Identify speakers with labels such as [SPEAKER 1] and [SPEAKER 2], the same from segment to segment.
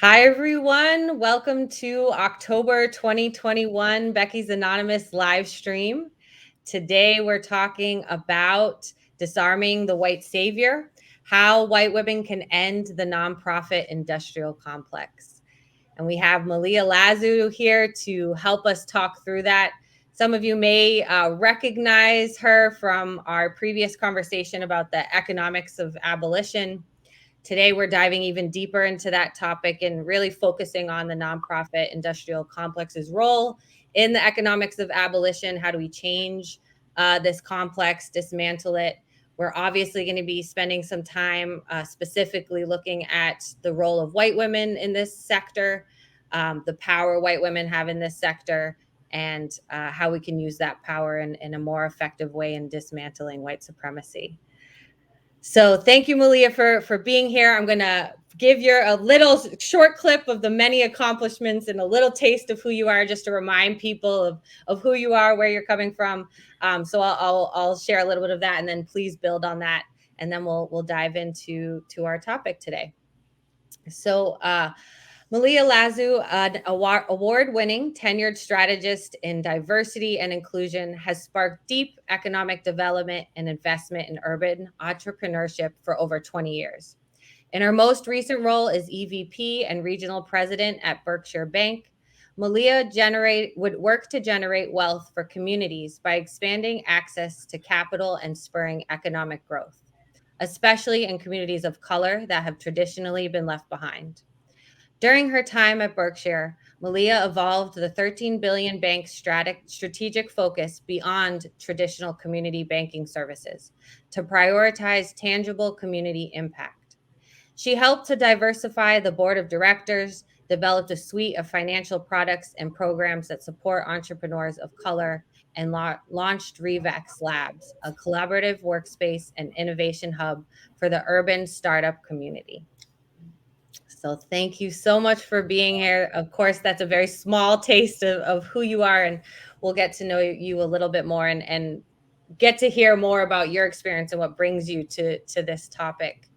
[SPEAKER 1] Hi, everyone. Welcome to October 2021 Becky's Anonymous live stream. Today, we're talking about disarming the white savior, how white women can end the nonprofit industrial complex. And we have Malia Lazu here to help us talk through that. Some of you may recognize her from our previous conversation about the economics of abolition. Today, we're diving even deeper into that topic and really focusing on the nonprofit industrial complex's role in the economics of abolition. How do we change this complex, dismantle it? We're obviously going to be spending some time specifically looking at the role of white women in this sector, the power white women have in this sector, and how we can use that power in a more effective way in dismantling white supremacy. So thank you, Malia, for being here. I'm going to give you a little short clip of the many accomplishments and a little taste of who you are, just to remind people of who you are, where you're coming from. So I'll share a little bit of that, and then please build on that, and then we'll dive into our topic today. So Malia Lazu, an award-winning tenured strategist in diversity and inclusion, has sparked deep economic development and investment in urban entrepreneurship for over 20 years. In her most recent role as EVP and regional president at Berkshire Bank, Malia would work to generate wealth for communities by expanding access to capital and spurring economic growth, especially in communities of color that have traditionally been left behind. During her time at Berkshire, Malia evolved the 13 billion bank strategic focus beyond traditional community banking services to prioritize tangible community impact. She helped to diversify the board of directors, developed a suite of financial products and programs that support entrepreneurs of color, and launched Revex Labs, a collaborative workspace and innovation hub for the urban startup community. So thank you so much for being here. Of course, that's a very small taste of who you are, and we'll get to know you a little bit more and get to hear more about your experience and what brings you to this topic.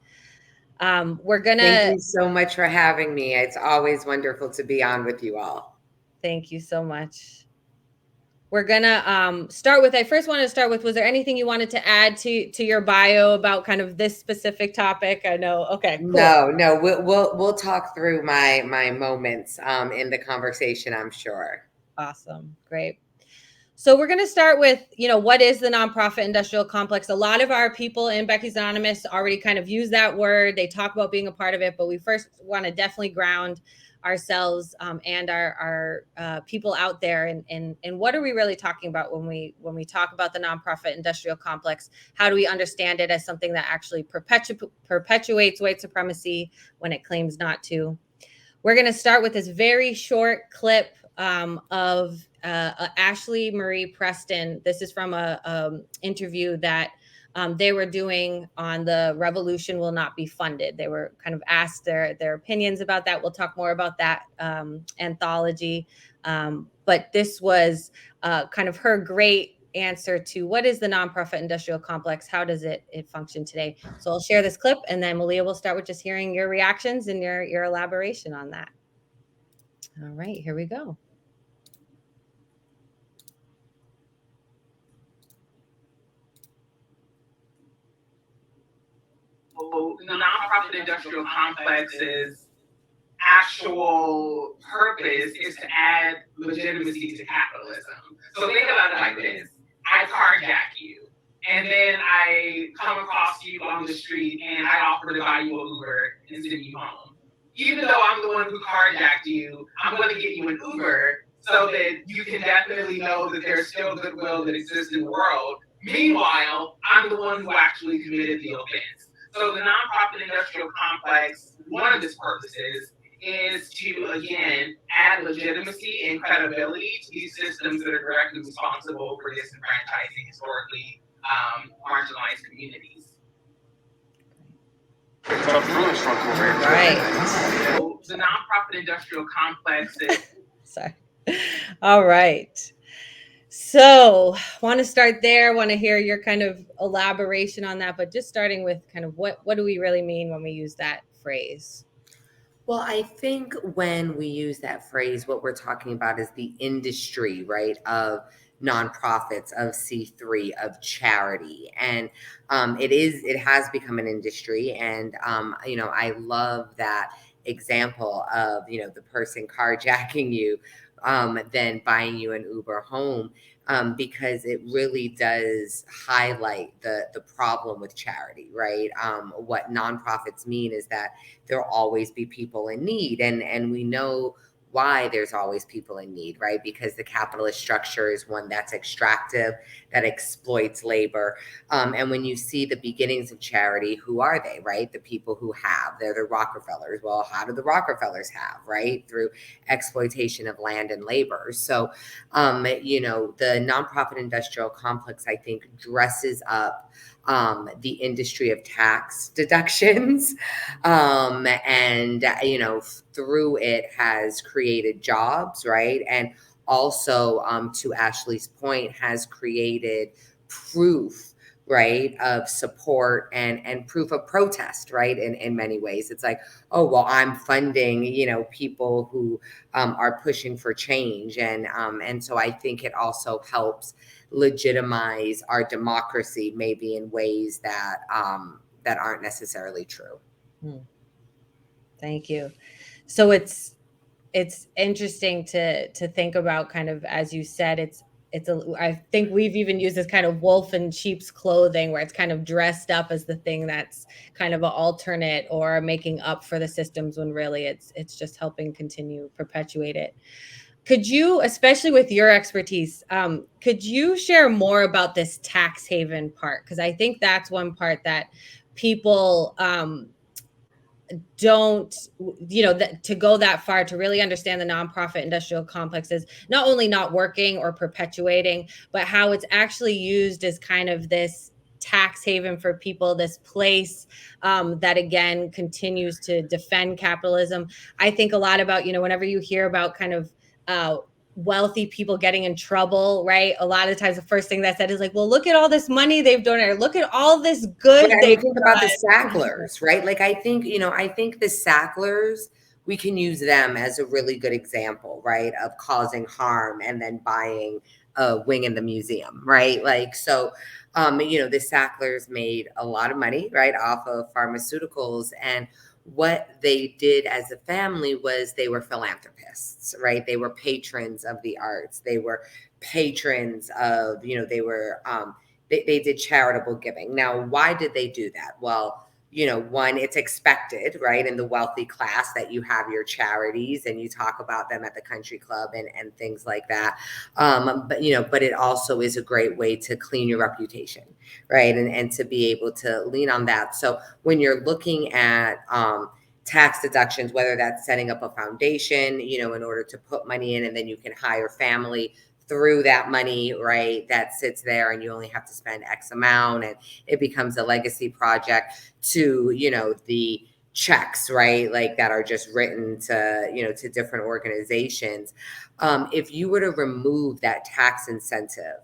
[SPEAKER 2] Thank you so much for having me. It's always wonderful to be on with you all.
[SPEAKER 1] Thank you so much. We're gonna start with. I first wanted to start with. Was there anything you wanted to add to your bio about kind of this specific topic? I know. Okay, cool.
[SPEAKER 2] No, we'll talk through my moments in the conversation, I'm sure.
[SPEAKER 1] Awesome, great. So we're going to start with, what is the nonprofit industrial complex? A lot of our people in Becky's Anonymous already kind of use that word. They talk about being a part of it, but we first want to definitely ground ourselves and our people out there in what are we really talking about when we talk about the nonprofit industrial complex? How do we understand it as something that actually perpetuates white supremacy when it claims not to? We're going to start with this very short clip of Ashley Marie Preston. This is from a interview that they were doing on the Revolution Will Not Be Funded. They were kind of asked their opinions about that. We'll talk more about that anthology. But this was kind of her great answer to what is the nonprofit industrial complex? How does it function today? So I'll share this clip, and then Malia will start with just hearing your reactions and your elaboration on that. All right, here we go.
[SPEAKER 3] So the nonprofit industrial complex's actual purpose is to add legitimacy to capitalism. So think about it like this. I carjack you, and then I come across you on the street and I offer to buy you an Uber and send you home. Even though I'm the one who carjacked you, I'm going to get you an Uber so that you can definitely know that there's still goodwill that exists in the world. Meanwhile, I'm the one who actually committed the offense. So the nonprofit industrial complex, one of its purposes is to, again, add legitimacy and credibility to these systems that are directly responsible for disenfranchising historically marginalized communities.
[SPEAKER 1] Right.
[SPEAKER 3] So the nonprofit industrial complex is...
[SPEAKER 1] Sorry. All right. So want to start there, want to hear your kind of elaboration on that, but just starting with kind of what do we really mean when we use that phrase?
[SPEAKER 2] Well, I think when we use that phrase, what we're talking about is the industry, right, of nonprofits, of C3, of charity. And it has become an industry. And, I love that example of, the person carjacking you, then buying you an Uber home. Because it really does highlight the problem with charity, right? What nonprofits mean is that there'll always be people in need, and we know why there's always people in need, right? Because the capitalist structure is one that's extractive, that exploits labor. And when you see the beginnings of charity, who are they, right? The people who have, they're the Rockefellers. Well, how do the Rockefellers have, right? Through exploitation of land and labor. So the nonprofit industrial complex, I think, dresses up the industry of tax deductions, and through it has created jobs, right? And also, to Ashley's point, has created proof, right, of support and proof of protest, right? In many ways, it's like, oh well, I'm funding people who are pushing for change, and so I think it also helps legitimize our democracy, maybe in ways that that aren't necessarily true.
[SPEAKER 1] Thank you. So it's interesting to think about, kind of, as you said, I think we've even used this kind of wolf in sheep's clothing, where it's kind of dressed up as the thing that's kind of an alternate or making up for the systems, when really it's just helping continue perpetuate it. Could you, especially with your expertise, could you share more about this tax haven part? Because I think that's one part that people don't, to go that far to really understand the nonprofit industrial complex is not only not working or perpetuating, but how it's actually used as kind of this tax haven for people, this place that again continues to defend capitalism. I think a lot about, whenever you hear about kind of wealthy people getting in trouble, right? A lot of times the first thing that's said is like, well, look at all this money they've donated. Look at all this good
[SPEAKER 2] Right,
[SPEAKER 1] they've
[SPEAKER 2] think about the Sacklers, right? Like I think the Sacklers, we can use them as a really good example, right, of causing harm and then buying a wing in the museum, right? Like so, the Sacklers made a lot of money, right, off of pharmaceuticals, and what they did as a family was they were philanthropists, right? They were patrons of the arts. They were patrons of, they did charitable giving. Now, why did they do that? Well, one, it's expected, right, in the wealthy class that you have your charities and you talk about them at the country club and things like that. But it also is a great way to clean your reputation, right, and to be able to lean on that. So when you're looking at tax deductions, whether that's setting up a foundation, in order to put money in, and then you can hire family through that money, right, that sits there, and you only have to spend X amount, and it becomes a legacy project, to, the checks, right, like that are just written to, to different organizations. If you were to remove that tax incentive,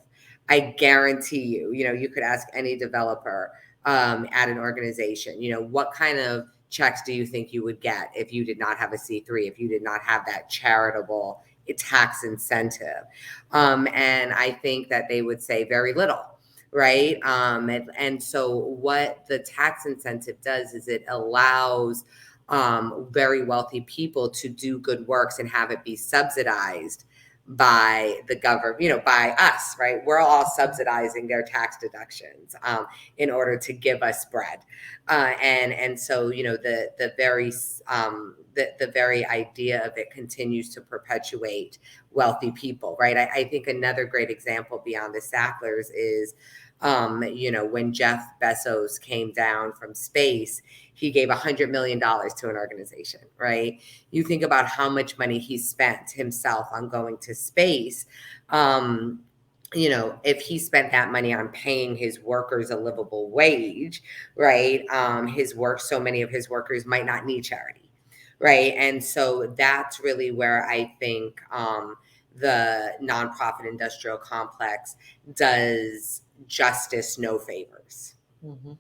[SPEAKER 2] I guarantee you, you could ask any developer at an organization, what kind of checks do you think you would get if you did not have a C3, if you did not have that charitable tax incentive? And I think that they would say very little, right? And so what the tax incentive does is it allows very wealthy people to do good works and have it be subsidized by the government, by us, right? We're all subsidizing their tax deductions in order to give us bread. And so, the very idea of it continues to perpetuate wealthy people, right? I think another great example beyond the Sacklers is, when Jeff Bezos came down from space, he gave $100 million to an organization, right? You think about how much money he spent himself on going to space. If he spent that money on paying his workers a livable wage, right? So many of his workers might not need charity, right? And so that's really where I think the nonprofit industrial complex does justice no favors.
[SPEAKER 1] Mm-hmm.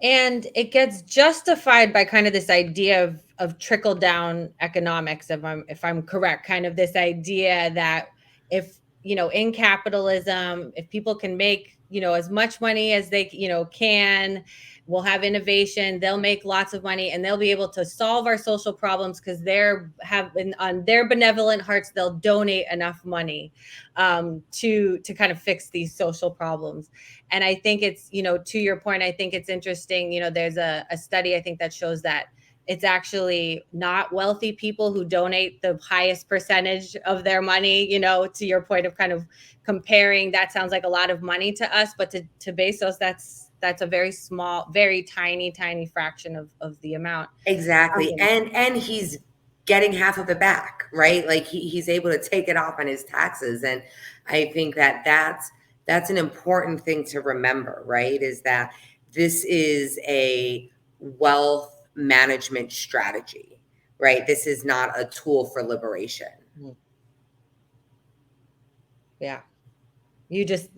[SPEAKER 1] And it gets justified by kind of this idea of trickle down economics, if I'm correct, kind of this idea that if, in capitalism, if people can make, as much money as they, can, we'll have innovation, they'll make lots of money, and they'll be able to solve our social problems because on their benevolent hearts, they'll donate enough money to kind of fix these social problems. And I think it's, to your point, I think it's interesting, there's a study, I think, that shows that it's actually not wealthy people who donate the highest percentage of their money, to your point of kind of comparing, that sounds like a lot of money to us, but to Bezos, that's a very small, very tiny fraction of the amount.
[SPEAKER 2] Exactly. And he's getting half of it back, right? Like he's able to take it off on his taxes. And I think that that's an important thing to remember, right? Is that this is a wealth management strategy, right? This is not a tool for liberation.
[SPEAKER 1] Yeah. You just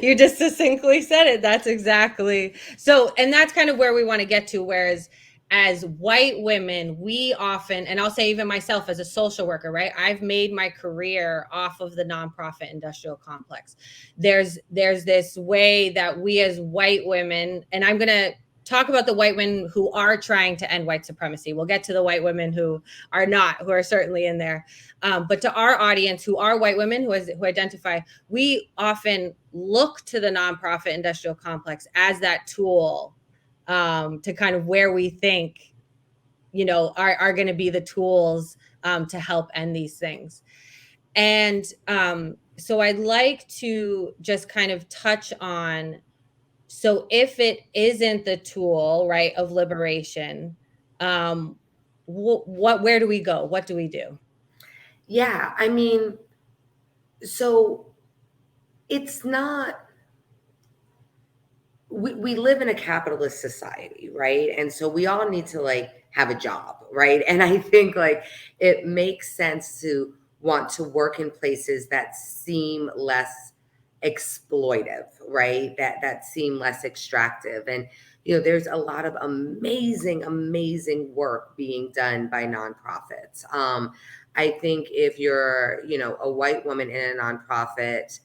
[SPEAKER 1] you just succinctly said it. That's exactly. So, and that's kind of where we want to get to, whereas as white women, we often, and I'll say even myself as a social worker, right? I've made my career off of the nonprofit industrial complex. There's this way that we as white women, and I'm going to talk about the white women who are trying to end white supremacy. We'll get to the white women who are not, who are certainly in there. But to our audience, who are white women who identify, we often look to the nonprofit industrial complex as that tool to kind of where we think, are going to be the tools to help end these things. And so I'd like to just kind of touch on, so if it isn't the tool, right, of liberation, where do we go? What do we do?
[SPEAKER 2] Yeah, I mean, so it's not, we live in a capitalist society, right? And so we all need to like have a job, right? And I think like it makes sense to want to work in places that seem less exploitive, right? That seem less extractive. And there's a lot of amazing work being done by nonprofits. I think if you're, a white woman in a nonprofit,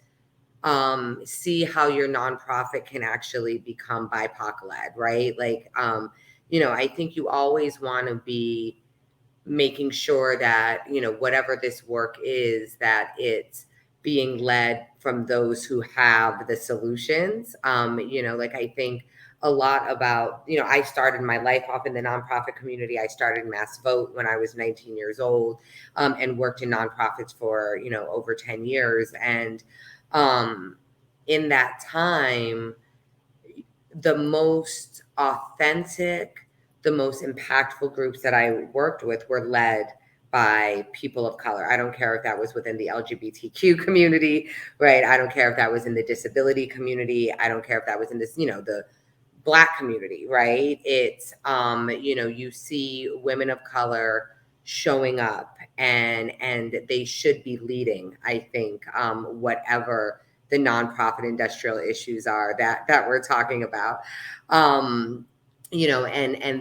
[SPEAKER 2] see how your nonprofit can actually become BIPOC led, right? Like, I think you always want to be making sure that, whatever this work is, that it's being led from those who have the solutions. Like I think a lot about, I started my life off in the nonprofit community. I started Mass Vote when I was 19 years old, and worked in nonprofits for, over 10 years. And, in that time, the most authentic, the most impactful groups that I worked with were led by people of color. I don't care if that was within the LGBTQ community, right? I don't care if that was in the disability community. I don't care if that was in this, the Black community, right? It's, you see women of color showing up, and they should be leading, I think, whatever the nonprofit industrial issues are that we're talking about. And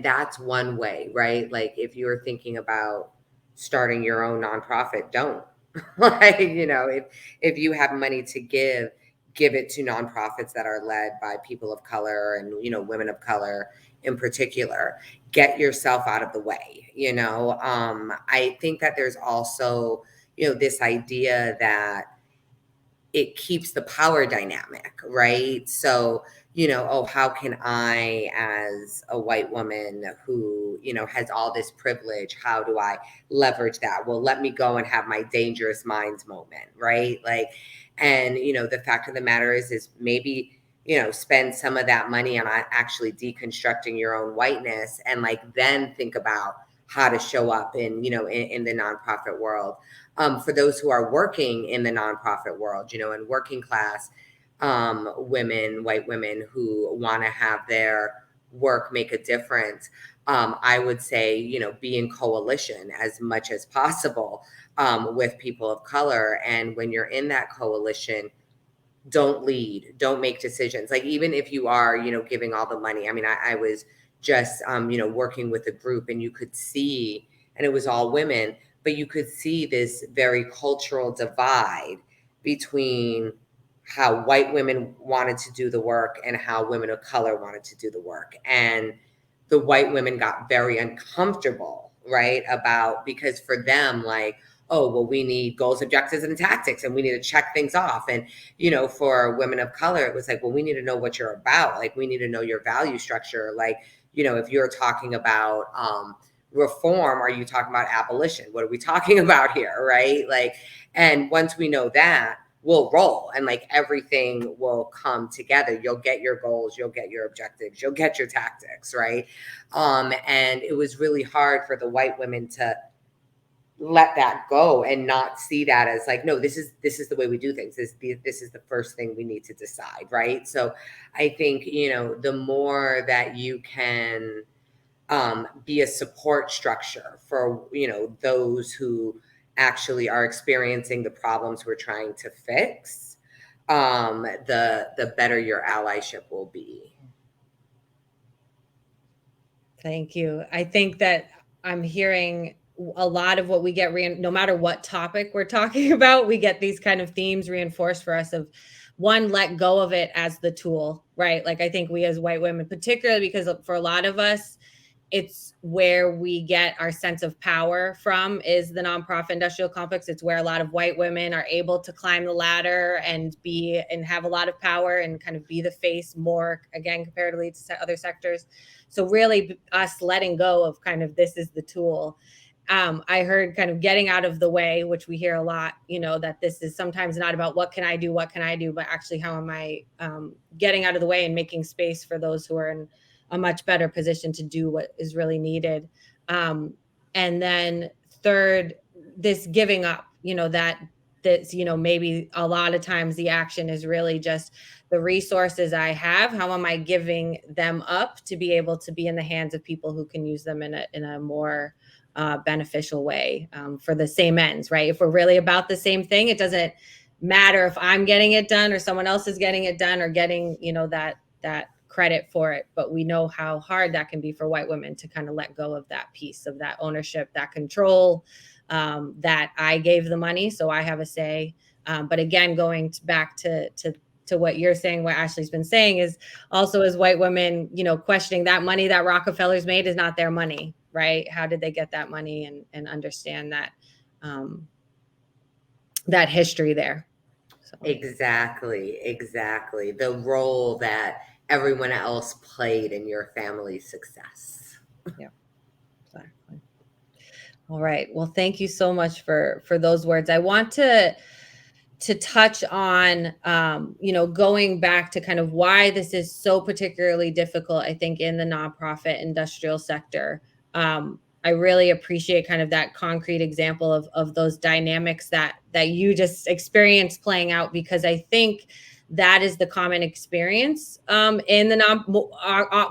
[SPEAKER 2] that's one way, right? Like if you're thinking about starting your own nonprofit, don't. Like, if you have money to give it to nonprofits that are led by people of color and, women of color in particular. Get yourself out of the way. I think that there's also, this idea that it keeps the power dynamic, right? So, how can I, as a white woman who, has all this privilege, how do I leverage that? Well, let me go and have my dangerous minds moment, right? Like, and, the fact of the matter is maybe, spend some of that money on actually deconstructing your own whiteness, and like, then think about how to show up in, in the nonprofit world. For those who are working in the nonprofit world, and working class women, white women who want to have their work make a difference, I would say, be in coalition as much as possible with people of color. And when you're in that coalition, don't lead, don't make decisions. Like, even if you are, giving all the money. I mean, I was just, working with a group, and you could see, and it was all women, but you could see this very cultural divide between how white women wanted to do the work and how women of color wanted to do the work. And the white women got very uncomfortable, right? Because for them, like, oh, well, we need goals, objectives, and tactics, and we need to check things off. And, for women of color, it was like, well, we need to know what you're about. Like, we need to know your value structure. Like, if you're talking about reform, are you talking about abolition? What are we talking about here, right? Like, and once we know that, we'll roll, and like everything will come together. You'll get your goals, you'll get your objectives, you'll get your tactics, right? And it was really hard for the white women to let that go and not see that as like, no, this is the way we do things. This is the first thing we need to decide, right? So I think, the more that you can be a support structure for, those who actually are experiencing the problems we're trying to fix, the better your allyship will be.
[SPEAKER 1] Thank you. I think that I'm hearing a lot of what we get, no matter what topic we're talking about, we get these kind of themes reinforced for us of, one, let go of it as the tool, right? Like, I think we as white women, particularly because for a lot of us, it's where we get our sense of power from, is the nonprofit industrial complex. It's where a lot of white women are able to climb the ladder and have a lot of power and kind of be the face more, again, comparatively to other sectors. So really us letting go of kind of, this is the tool. I heard kind of getting out of the way, which we hear a lot, that this is sometimes not about what can I do, but actually how am I getting out of the way and making space for those who are in a much better position to do what is really needed. And then third, this giving up, that's, maybe a lot of times the action is really just the resources I have. How am I giving them up to be able to be in the hands of people who can use them in a more beneficial way for the same ends, right? If we're really about the same thing, it doesn't matter if I'm getting it done or someone else is getting it done or getting, that credit for it. But we know how hard that can be for white women to kind of let go of that piece of that ownership, that control, that I gave the money, so I have a say. But again, going back to what you're saying, what Ashley's been saying, is also as white women, questioning that money that Rockefellers made is not their money, right? How did they get that money, and understand that that history there. So.
[SPEAKER 2] Exactly. The role that everyone else played in your family's success.
[SPEAKER 1] Yeah, exactly. All right. Well, thank you so much for those words. I want to touch on, going back to kind of why this is so particularly difficult, I think, in the nonprofit industrial sector. I really appreciate kind of that concrete example of those dynamics that you just experienced playing out, because I think that is the common experience in the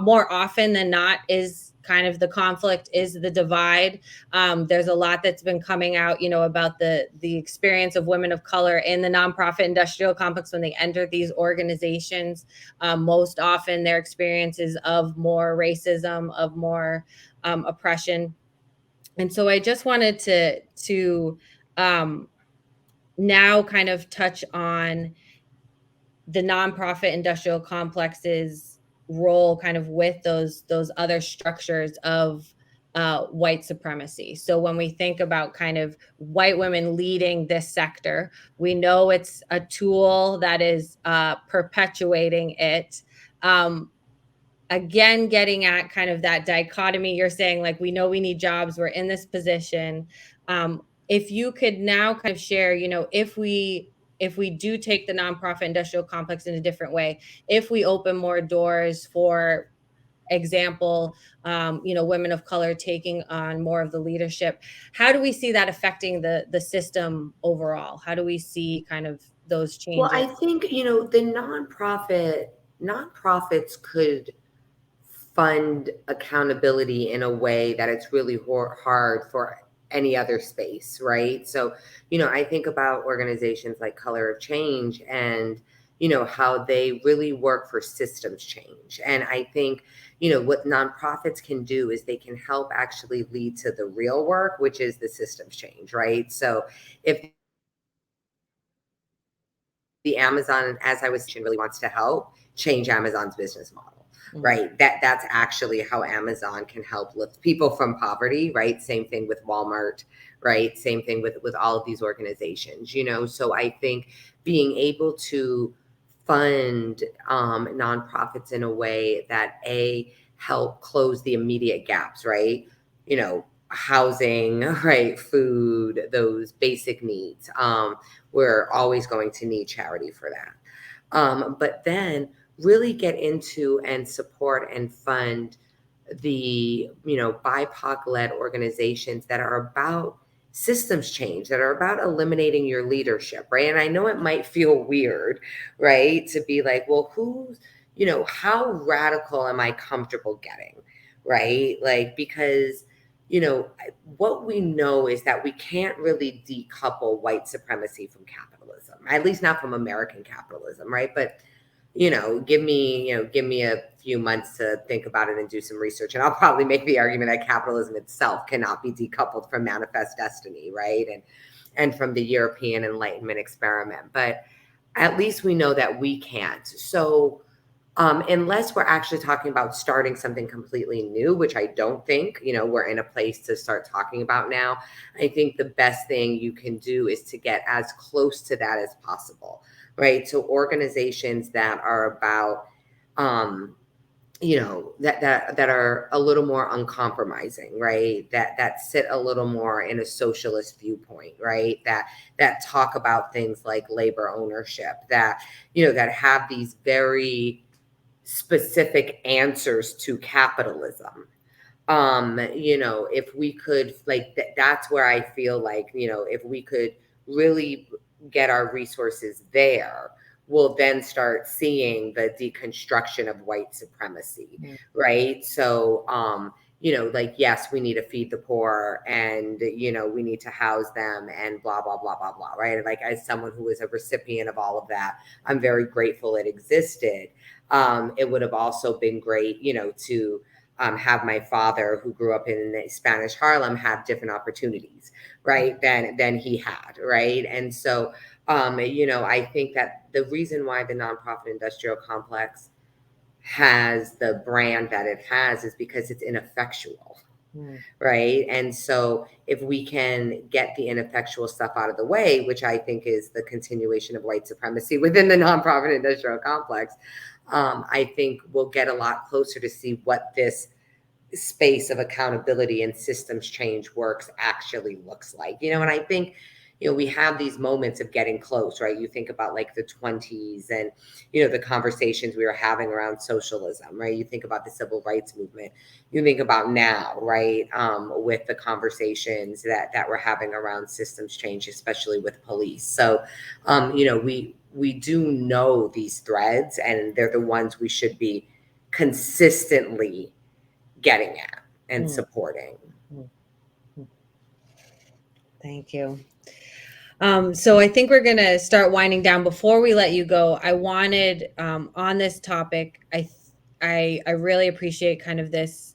[SPEAKER 1] more often than not, is kind of the conflict, is the divide. There's a lot that's been coming out, about the experience of women of color in the nonprofit industrial complex when they enter these organizations. Most often their experiences of more racism, of more oppression. And so I just wanted to now kind of touch on the nonprofit industrial complex's role kind of with those other structures of white supremacy. So when we think about kind of white women leading this sector, we know it's a tool that is perpetuating it. Again, getting at kind of that dichotomy, you're saying, like, we know we need jobs, we're in this position. If you could now kind of share, if we do take the nonprofit industrial complex in a different way, if we open more doors, for example, women of color taking on more of the leadership, how do we see that affecting the system overall? How do we see kind of those changes?
[SPEAKER 2] Well, I think, the nonprofits could fund accountability in a way that it's really hard for any other space, right? So, I think about organizations like Color of Change, and, how they really work for systems change. And I think, what nonprofits can do is they can help actually lead to the real work, which is the systems change, right? So if the Amazon, as I was saying, really wants to help change Amazon's business model, right? That's actually how Amazon can help lift people from poverty, right? Same thing with Walmart, right? Same thing with all of these organizations, So I think being able to fund nonprofits in a way that help close the immediate gaps, right? Housing, right? Food, those basic needs. We're always going to need charity for that. But then really get into and support and fund the, BIPOC-led organizations that are about systems change, that are about eliminating your leadership, right? And I know it might feel weird, right? To be like, well, how radical am I comfortable getting, right? Like, because what we know is that we can't really decouple white supremacy from capitalism, at least not from American capitalism, right? But give me a few months to think about it and do some research, and I'll probably make the argument that capitalism itself cannot be decoupled from manifest destiny, right? And from the European Enlightenment experiment, but at least we know that we can't. So unless we're actually talking about starting something completely new, which I don't think, we're in a place to start talking about now. I think the best thing you can do is to get as close to that as possible, right? So organizations that are about, that are a little more uncompromising, right? That sit a little more in a socialist viewpoint, right? That talk about things like labor ownership, that have these very specific answers to capitalism. If we could, like, that's where I feel like, if we could really get our resources there, we'll then start seeing the deconstruction of white supremacy, right? So, like, yes, we need to feed the poor, and, we need to house them, and blah, blah, blah, blah, blah, right? Like, as someone who was a recipient of all of that, I'm very grateful it existed. It would have also been great, to have my father, who grew up in Spanish Harlem, have different opportunities, right, than he had, right? And so, I think that the reason why the nonprofit industrial complex has the brand that it has is because it's ineffectual. Right. And so if we can get the ineffectual stuff out of the way, which I think is the continuation of white supremacy within the nonprofit industrial complex, I think we'll get a lot closer to see what this space of accountability and systems change works actually looks like. And I think, we have these moments of getting close, right? You think about like the 20s and, the conversations we were having around socialism, right? You think about the civil rights movement. You think about now, right? With the conversations that we're having around systems change, especially with police. So, we do know these threads, and they're the ones we should be consistently getting at and supporting.
[SPEAKER 1] Thank you. So I think we're going to start winding down. Before we let you go, I wanted, on this topic, I really appreciate kind of this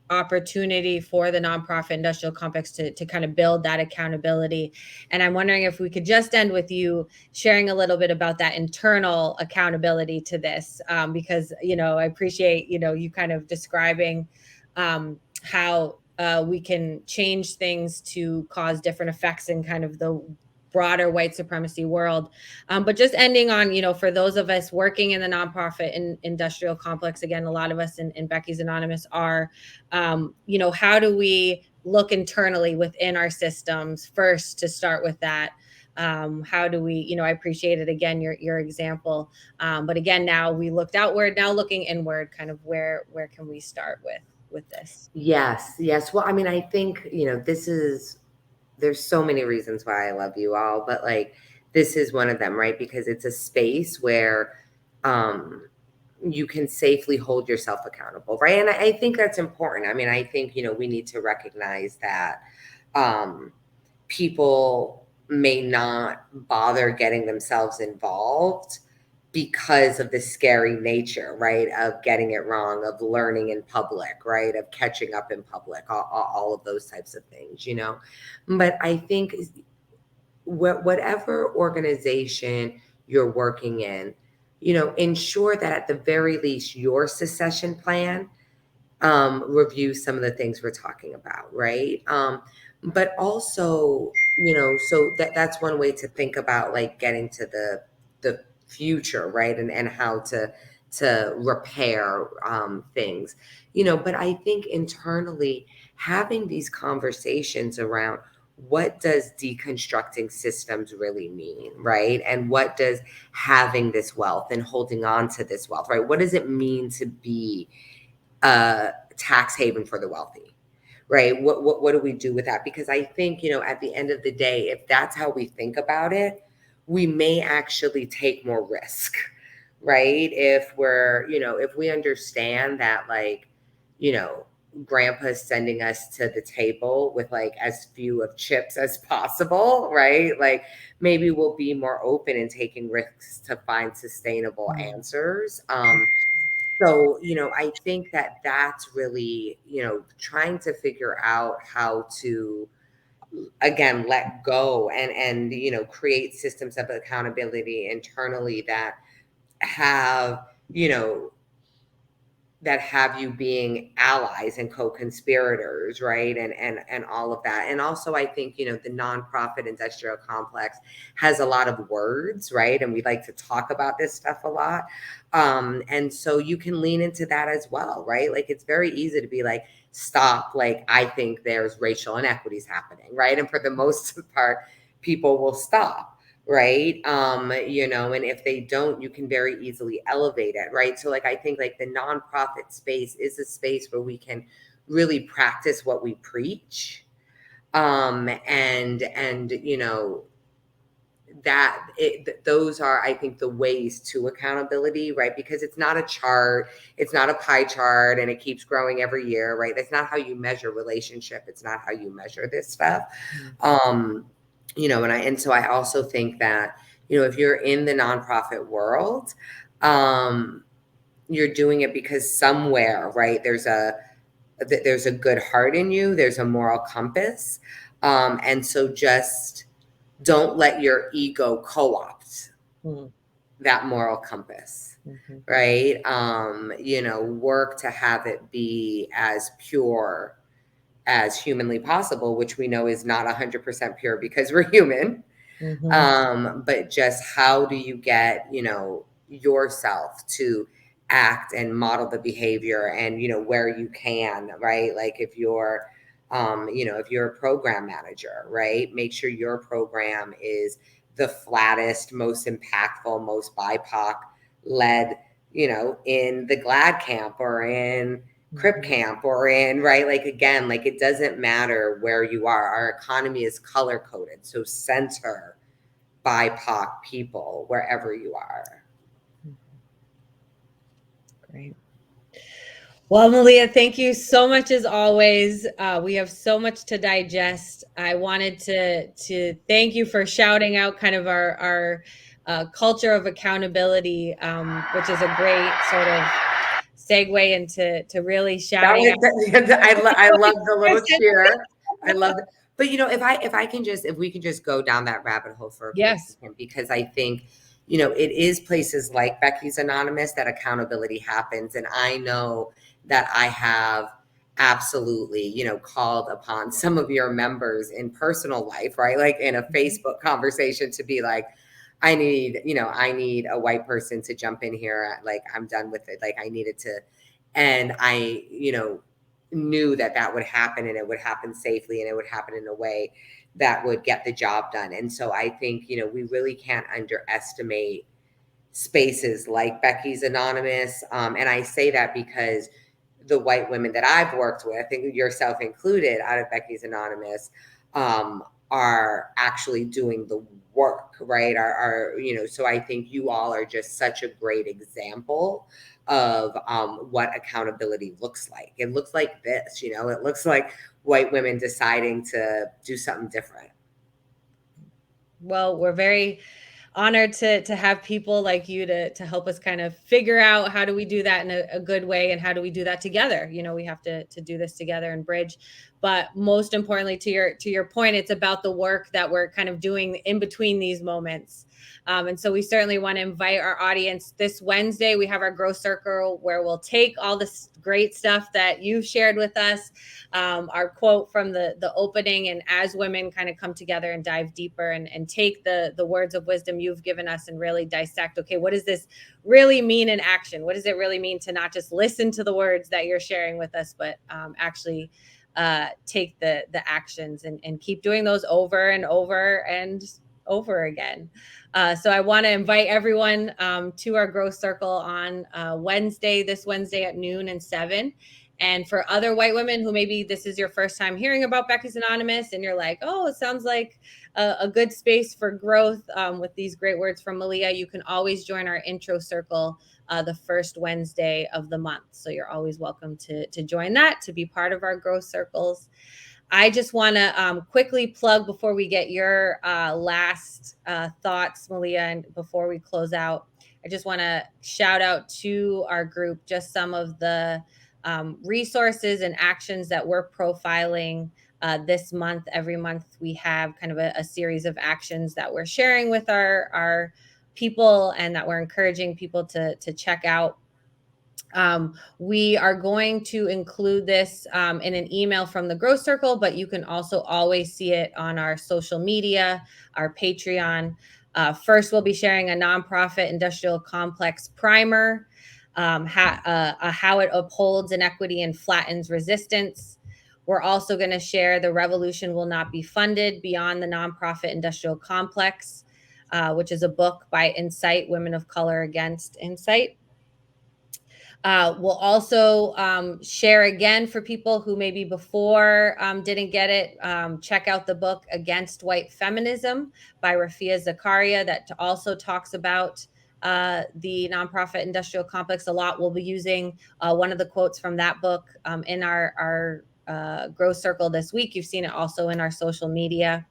[SPEAKER 1] opportunity for the nonprofit industrial complex to kind of build that accountability. And I'm wondering if we could just end with you sharing a little bit about that internal accountability to this, because, I appreciate, you kind of describing how we can change things to cause different effects in kind of the broader white supremacy world. But just ending on, for those of us working in the nonprofit and industrial complex, again, a lot of us in Becky's Anonymous are, how do we look internally within our systems first, to start with that? How do we, I appreciated, again, your example. But again, now we looked outward, now looking inward, kind of where can we start with this?
[SPEAKER 2] Yes. Well, I mean, I think, there's so many reasons why I love you all, but like, this is one of them, right? Because it's a space where you can safely hold yourself accountable, right? And I think that's important. I mean, I think, we need to recognize that people may not bother getting themselves involved because of the scary nature, right, of getting it wrong, of learning in public, right, of catching up in public, all of those types of things, you know. But I think whatever organization you're working in, you know, ensure that at the very least your succession plan review some of the things we're talking about, right? But also, you know, so that's one way to think about like getting to the future, right? And how to repair things, you know. But I think internally having these conversations around what does deconstructing systems really mean, right? And what does having this wealth and holding on to this wealth, right? What does it mean to be a tax haven for the wealthy, right? What do we do with that? Because I think, you know, at the end of the day, if that's how we think about it, we may actually take more risk, right? If we're, you know, if we understand that, like, you know, grandpa's sending us to the table with like as few of chips as possible, right? Like maybe we'll be more open in taking risks to find sustainable answers. So, you know, I think that that's really, you know, trying to figure out how to, again, let go and, you know, create systems of accountability internally that have, you know, that have you being allies and co-conspirators, right? And all of that. And also I think, you know, the nonprofit industrial complex has a lot of words, right? And we like to talk about this stuff a lot. And so you can lean into that as well, right? Like it's very easy to be like, stop, like I think there's racial inequities happening, right? And for the most part, people will stop, right? You know, and if they don't, you can very easily elevate it, right? So like I think like the nonprofit space is a space where we can really practice what we preach. And you know, those are, I think, the ways to accountability, right? Because it's not a chart, it's not a pie chart, and it keeps growing every year, right? That's not how you measure relationship. It's not how you measure this stuff. You know, and so I also think that, you know, if you're in the nonprofit world, you're doing it because somewhere, right, there's a good heart in you, there's a moral compass. And so just don't let your ego co-opt that moral compass, right? You know, work to have it be as pure as humanly possible, which we know is not 100% pure because we're human. But just how do you get, you know, yourself to act and model the behavior and, you know, where you can, right? Like if you're, you know, if you're a program manager, right? Make sure your program is the flattest, most impactful, most BIPOC led, you know, in the GLAD camp or in Crip camp or in, right? Like, again, like it doesn't matter where you are. Our economy is color coded. So center BIPOC people wherever you are.
[SPEAKER 1] Great. Well, Malia, thank you so much as always. We have so much to digest. I wanted to thank you for shouting out kind of our culture of accountability, which is a great sort of segue into really shouting out.
[SPEAKER 2] I love the little cheer. I love it. But you know, if we can just go down that rabbit hole for a quick second, because I think, you know, it is places like Becky's Anonymous that accountability happens. And I know that I have absolutely, you know, called upon some of your members in personal life, right? Like in a Facebook conversation to be like, I need a white person to jump in here. Like, I'm done with it. Like, I needed to, and I, you know, knew that would happen and it would happen safely and it would happen in a way that would get the job done. And so I think, you know, we really can't underestimate spaces like Becky's Anonymous. And I say that because the white women that I've worked with, yourself included, out of Becky's Anonymous, are actually doing the work, right? Are you know, so I think you all are just such a great example of what accountability looks like. It looks like this, you know, it looks like white women deciding to do something different.
[SPEAKER 1] Well, we're very honored to have people like you to help us kind of figure out how do we do that in a good way, and how do we do that together. We have to do this together and bridge. But most importantly, to your point, it's about the work that we're kind of doing in between these moments. And so we certainly want to invite our audience. This Wednesday, we have our Growth Circle, where we'll take all this great stuff that you've shared with us, our quote from the opening, and as women kind of come together and dive deeper and take the words of wisdom you've given us and really dissect, okay, what does this really mean in action? What does it really mean to not just listen to the words that you're sharing with us, but actually take the actions and keep doing those over and over and over again. So I want to invite everyone to our Growth Circle on this Wednesday at noon and 7. And for other white women who maybe this is your first time hearing about Becky's Anonymous, and you're like, oh, it sounds like a good space for growth with these great words from Malia, you can always join our intro circle the first Wednesday of the month. So you're always welcome to join that, to be part of our growth circles. I just want to quickly plug, before we get your last thoughts, Malia, and before we close out, I just want to shout out to our group just some of the resources and actions that we're profiling this month. Every month we have kind of a series of actions that we're sharing with our people and that we're encouraging people to check out. We are going to include this in an email from the Growth Circle, but you can also always see it on our social media, our Patreon. First, we'll be sharing a nonprofit industrial complex primer, how it upholds inequity and flattens resistance. We're also going to share The Revolution Will Not Be Funded Beyond the Nonprofit Industrial Complex, which is a book by Insight, Women of Color Against Insight. We'll also share again, for people who maybe before didn't get it, check out the book Against White Feminism by Rafia Zakaria, that also talks about the nonprofit industrial complex a lot. We'll be using one of the quotes from that book in our Growth Circle this week. You've seen it also in our social media.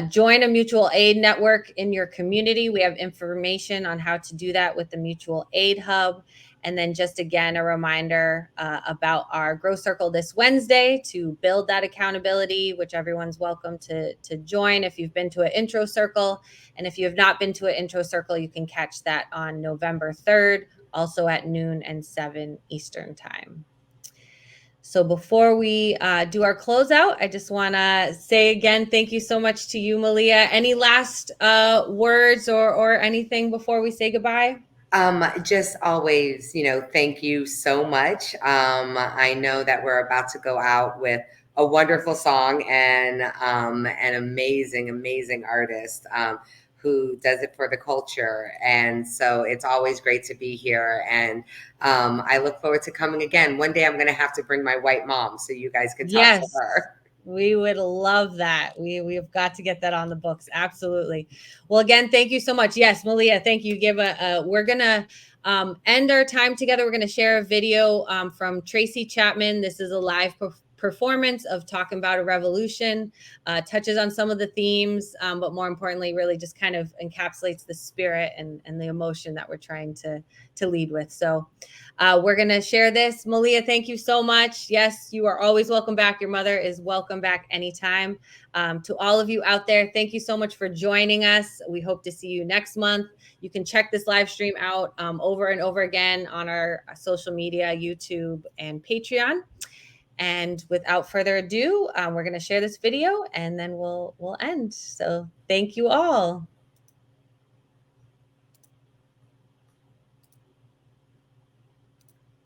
[SPEAKER 1] Join a mutual aid network in your community. We have information on how to do that with the Mutual Aid Hub. And then just again, a reminder about our Growth Circle this Wednesday to build that accountability, which everyone's welcome to join if you've been to an intro circle. And if you have not been to an intro circle, you can catch that on November 3rd, also at noon and 7 Eastern time. So before we do our closeout, I just want to say again, thank you so much to you, Malia. Any last words or anything before we say goodbye?
[SPEAKER 2] Just always, thank you so much. I know that we're about to go out with a wonderful song and an amazing, amazing artist who does it for the culture. And so it's always great to be here. And I look forward to coming again. One day I'm going to have to bring my white mom so you guys can talk to her.
[SPEAKER 1] We would love that. We've got to get that on the books. Absolutely. Well, again, thank you so much. Yes, Malia, thank you. We're going to end our time together. We're going to share a video from Tracy Chapman. This is a live performance of Talking About a Revolution, touches on some of the themes, but more importantly, really just kind of encapsulates the spirit and the emotion that we're trying to lead with. So we're going to share this. Malia, thank you so much. Yes, you are always welcome back. Your mother is welcome back anytime. To all of you out there, thank you so much for joining us. We hope to see you next month. You can check this live stream out over and over again on our social media, YouTube, and Patreon. And without further ado, we're going to share this video and then we'll end. So thank you all.